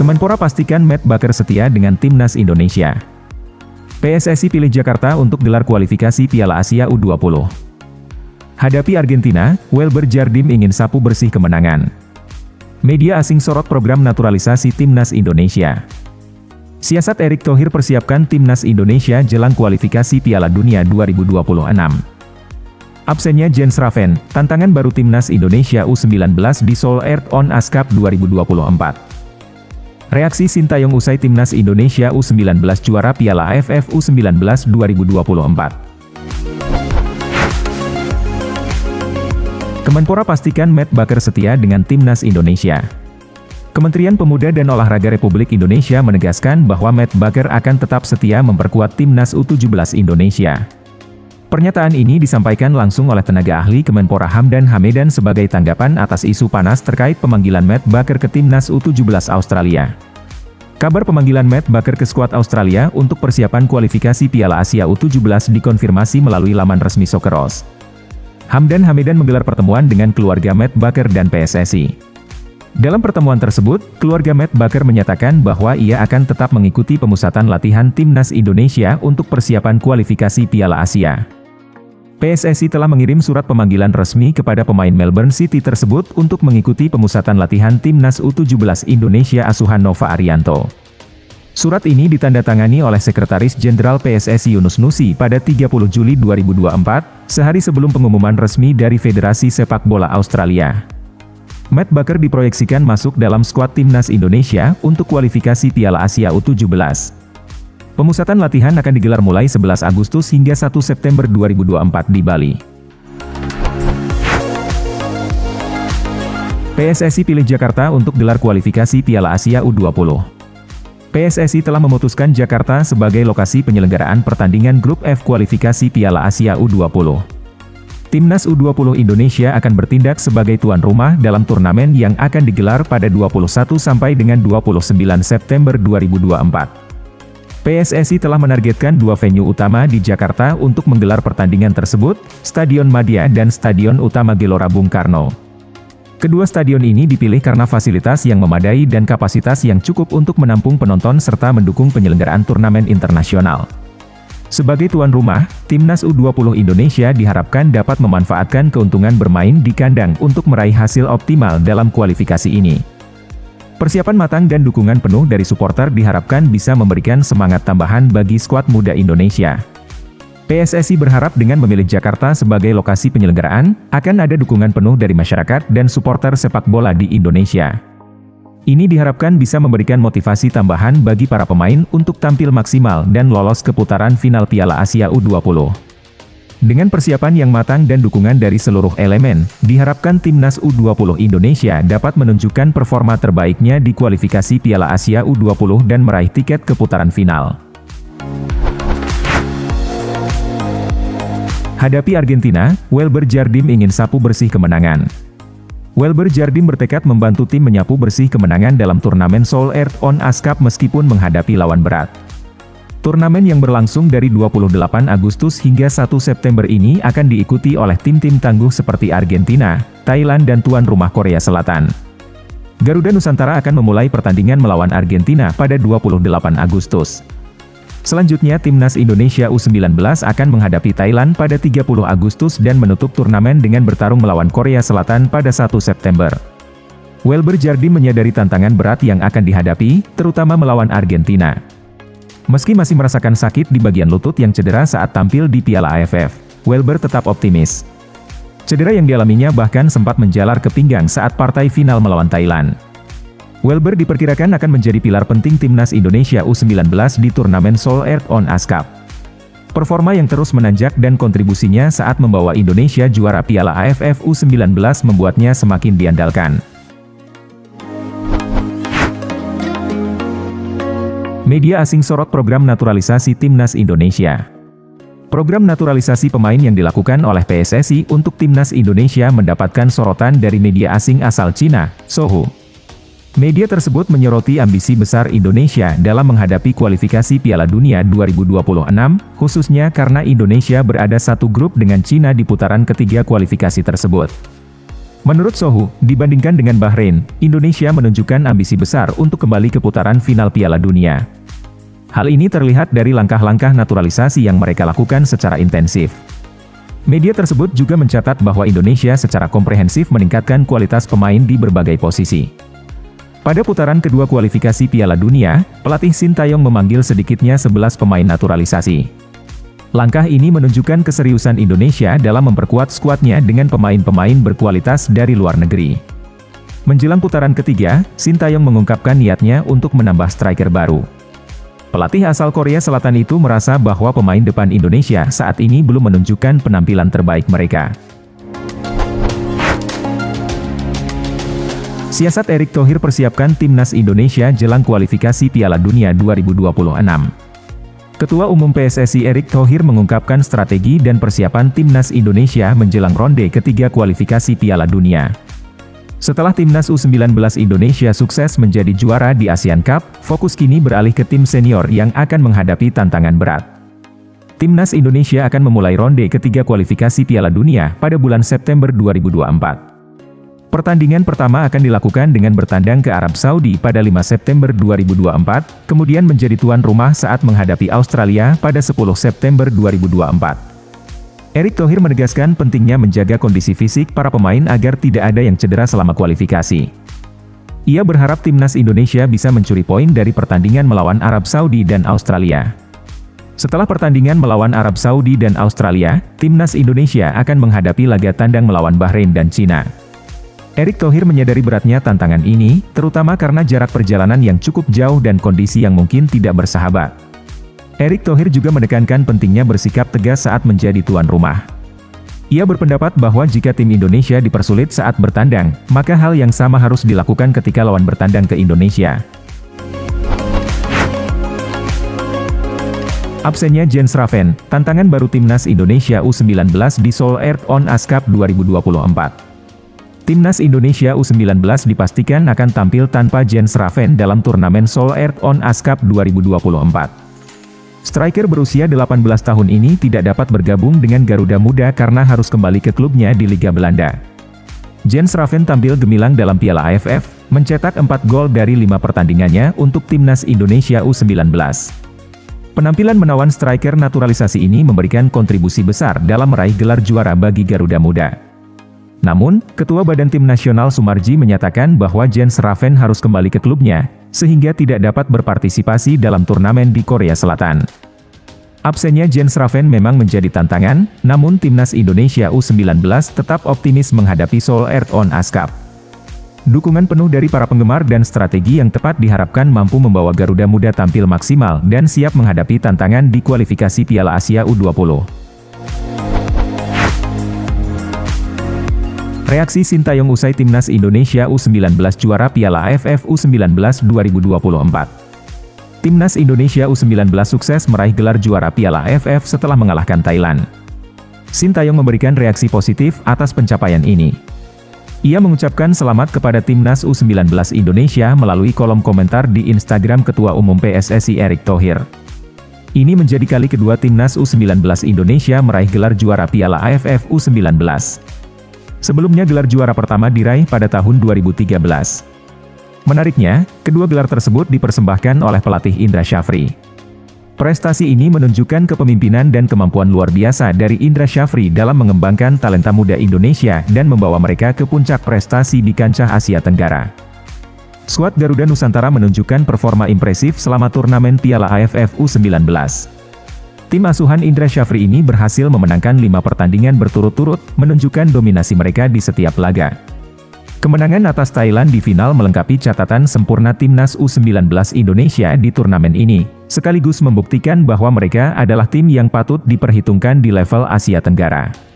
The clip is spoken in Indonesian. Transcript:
Kemenpora pastikan Matt Baker setia dengan Timnas Indonesia. PSSI pilih Jakarta untuk gelar kualifikasi Piala Asia U20. Hadapi Argentina, Welber Jardim ingin sapu bersih kemenangan. Media asing sorot program naturalisasi Timnas Indonesia. Siasat Erick Thohir persiapkan Timnas Indonesia jelang kualifikasi Piala Dunia 2026. Absennya Jens Raven, tantangan baru Timnas Indonesia U19 di Seoul Earth on Ice Cup 2024. Reaksi Sintayong usai Timnas Indonesia U19 juara Piala AFF U19 2024. Kemenpora pastikan Matt Baker setia dengan Timnas Indonesia. Kementerian Pemuda dan Olahraga Republik Indonesia menegaskan bahwa Matt Baker akan tetap setia memperkuat Timnas U17 Indonesia. Pernyataan ini disampaikan langsung oleh tenaga ahli Kemenpora Hamdan Hamedan sebagai tanggapan atas isu panas terkait pemanggilan Matt Baker ke Timnas U17 Australia. Kabar pemanggilan Matt Baker ke skuad Australia untuk persiapan kualifikasi Piala Asia U17 dikonfirmasi melalui laman resmi Socceroos. Hamdan Hamedan menggelar pertemuan dengan keluarga Matt Baker dan PSSI. Dalam pertemuan tersebut, keluarga Matt Baker menyatakan bahwa ia akan tetap mengikuti pemusatan latihan Timnas Indonesia untuk persiapan kualifikasi Piala Asia. PSSI telah mengirim surat pemanggilan resmi kepada pemain Melbourne City tersebut untuk mengikuti pemusatan latihan Timnas U17 Indonesia asuhan Nova Arianto. Surat ini ditandatangani oleh Sekretaris Jenderal PSSI Yunus Nusi pada 30 Juli 2024, sehari sebelum pengumuman resmi dari Federasi Sepak Bola Australia. Matt Baker diproyeksikan masuk dalam skuad Timnas Indonesia untuk kualifikasi Piala Asia U17. Pemusatan latihan akan digelar mulai 11 Agustus hingga 1 September 2024 di Bali. PSSI pilih Jakarta untuk gelar kualifikasi Piala Asia U20. PSSI telah memutuskan Jakarta sebagai lokasi penyelenggaraan pertandingan Grup F kualifikasi Piala Asia U20. Timnas U20 Indonesia akan bertindak sebagai tuan rumah dalam turnamen yang akan digelar pada 21 sampai dengan 29 September 2024. PSSI telah menargetkan dua venue utama di Jakarta untuk menggelar pertandingan tersebut, Stadion Madia dan Stadion Utama Gelora Bung Karno. Kedua stadion ini dipilih karena fasilitas yang memadai dan kapasitas yang cukup untuk menampung penonton serta mendukung penyelenggaraan turnamen internasional. Sebagai tuan rumah, Timnas U20 Indonesia diharapkan dapat memanfaatkan keuntungan bermain di kandang untuk meraih hasil optimal dalam kualifikasi ini. Persiapan matang dan dukungan penuh dari supporter diharapkan bisa memberikan semangat tambahan bagi skuad muda Indonesia. PSSI berharap dengan memilih Jakarta sebagai lokasi penyelenggaraan, akan ada dukungan penuh dari masyarakat dan supporter sepak bola di Indonesia. Ini diharapkan bisa memberikan motivasi tambahan bagi para pemain untuk tampil maksimal dan lolos ke putaran final Piala Asia U20. Dengan persiapan yang matang dan dukungan dari seluruh elemen, diharapkan Timnas U20 Indonesia dapat menunjukkan performa terbaiknya di kualifikasi Piala Asia U20 dan meraih tiket ke putaran final. Hadapi Argentina, Welber Jardim ingin sapu bersih kemenangan. Welber Jardim bertekad membantu tim menyapu bersih kemenangan dalam turnamen Seoul Earth on Ice Cup meskipun menghadapi lawan berat. Turnamen yang berlangsung dari 28 Agustus hingga 1 September ini akan diikuti oleh tim-tim tangguh seperti Argentina, Thailand dan tuan rumah Korea Selatan. Garuda Nusantara akan memulai pertandingan melawan Argentina pada 28 Agustus. Selanjutnya Timnas Indonesia U19 akan menghadapi Thailand pada 30 Agustus dan menutup turnamen dengan bertarung melawan Korea Selatan pada 1 September. Welber Jardim menyadari tantangan berat yang akan dihadapi, terutama melawan Argentina. Meski masih merasakan sakit di bagian lutut yang cedera saat tampil di Piala AFF, Welber tetap optimis. Cedera yang dialaminya bahkan sempat menjalar ke pinggang saat partai final melawan Thailand. Welber diperkirakan akan menjadi pilar penting Timnas Indonesia U19 di turnamen Seoul Earth on Ice Cup. Performa yang terus menanjak dan kontribusinya saat membawa Indonesia juara Piala AFF U19 membuatnya semakin diandalkan. Media asing sorot program naturalisasi Timnas Indonesia. Program naturalisasi pemain yang dilakukan oleh PSSI untuk Timnas Indonesia mendapatkan sorotan dari media asing asal Cina, Sohu. Media tersebut menyoroti ambisi besar Indonesia dalam menghadapi kualifikasi Piala Dunia 2026, khususnya karena Indonesia berada satu grup dengan Cina di putaran ketiga kualifikasi tersebut. Menurut Sohu, dibandingkan dengan Bahrain, Indonesia menunjukkan ambisi besar untuk kembali ke putaran final Piala Dunia. Hal ini terlihat dari langkah-langkah naturalisasi yang mereka lakukan secara intensif. Media tersebut juga mencatat bahwa Indonesia secara komprehensif meningkatkan kualitas pemain di berbagai posisi. Pada putaran kedua kualifikasi Piala Dunia, pelatih Sintayong memanggil sedikitnya 11 pemain naturalisasi. Langkah ini menunjukkan keseriusan Indonesia dalam memperkuat skuadnya dengan pemain-pemain berkualitas dari luar negeri. Menjelang putaran ketiga, Sintayong mengungkapkan niatnya untuk menambah striker baru. Pelatih asal Korea Selatan itu merasa bahwa pemain depan Indonesia saat ini belum menunjukkan penampilan terbaik mereka. Siasat Erick Thohir persiapkan timnas Indonesia jelang kualifikasi Piala Dunia 2026. Ketua Umum PSSI Erick Thohir mengungkapkan strategi dan persiapan timnas Indonesia menjelang ronde ketiga kualifikasi Piala Dunia. Setelah timnas U19 Indonesia sukses menjadi juara di ASEAN Cup, fokus kini beralih ke tim senior yang akan menghadapi tantangan berat. Timnas Indonesia akan memulai ronde ketiga kualifikasi Piala Dunia pada bulan September 2024. Pertandingan pertama akan dilakukan dengan bertandang ke Arab Saudi pada 5 September 2024, kemudian menjadi tuan rumah saat menghadapi Australia pada 10 September 2024. Erick Thohir menegaskan pentingnya menjaga kondisi fisik para pemain agar tidak ada yang cedera selama kualifikasi. Ia berharap timnas Indonesia bisa mencuri poin dari pertandingan melawan Arab Saudi dan Australia. Setelah pertandingan melawan Arab Saudi dan Australia, timnas Indonesia akan menghadapi laga tandang melawan Bahrain dan Cina. Erick Thohir menyadari beratnya tantangan ini, terutama karena jarak perjalanan yang cukup jauh dan kondisi yang mungkin tidak bersahabat. Erick Thohir juga menekankan pentingnya bersikap tegas saat menjadi tuan rumah. Ia berpendapat bahwa jika tim Indonesia dipersulit saat bertandang, maka hal yang sama harus dilakukan ketika lawan bertandang ke Indonesia. Absennya Jens Raven, tantangan baru timnas Indonesia U19 di Seoul Earth On Ice Cup 2024. Timnas Indonesia U19 dipastikan akan tampil tanpa Jens Raven dalam turnamen Seoul Earth On Ice Cup 2024. Striker berusia 18 tahun ini tidak dapat bergabung dengan Garuda Muda karena harus kembali ke klubnya di Liga Belanda. Jens Raven tampil gemilang dalam Piala AFF, mencetak 4 gol dari 5 pertandingannya untuk Timnas Indonesia U19. Penampilan menawan striker naturalisasi ini memberikan kontribusi besar dalam meraih gelar juara bagi Garuda Muda. Namun, Ketua Badan Tim Nasional Sumarji menyatakan bahwa Jens Raven harus kembali ke klubnya, sehingga tidak dapat berpartisipasi dalam turnamen di Korea Selatan. Absennya Jens Raven memang menjadi tantangan, namun Timnas Indonesia U19 tetap optimis menghadapi Seoul Earth On Ice Cup. Dukungan penuh dari para penggemar dan strategi yang tepat diharapkan mampu membawa Garuda Muda tampil maksimal dan siap menghadapi tantangan di kualifikasi Piala Asia U20. Reaksi Sintayong usai Timnas Indonesia U19 juara Piala AFF U19 2024. Timnas Indonesia U19 sukses meraih gelar juara Piala AFF setelah mengalahkan Thailand. Sintayong memberikan reaksi positif atas pencapaian ini. Ia mengucapkan selamat kepada Timnas U19 Indonesia melalui kolom komentar di Instagram Ketua Umum PSSI Erick Thohir. Ini menjadi kali kedua Timnas U19 Indonesia meraih gelar juara Piala AFF U19. Sebelumnya gelar juara pertama diraih pada tahun 2013. Menariknya, kedua gelar tersebut dipersembahkan oleh pelatih Indra Syafri. Prestasi ini menunjukkan kepemimpinan dan kemampuan luar biasa dari Indra Syafri dalam mengembangkan talenta muda Indonesia dan membawa mereka ke puncak prestasi di kancah Asia Tenggara. Skuad Garuda Nusantara menunjukkan performa impresif selama turnamen Piala AFF U19. Tim asuhan Indra Syafri ini berhasil memenangkan 5 pertandingan berturut-turut, menunjukkan dominasi mereka di setiap laga. Kemenangan atas Thailand di final melengkapi catatan sempurna Timnas U19 Indonesia di turnamen ini, sekaligus membuktikan bahwa mereka adalah tim yang patut diperhitungkan di level Asia Tenggara.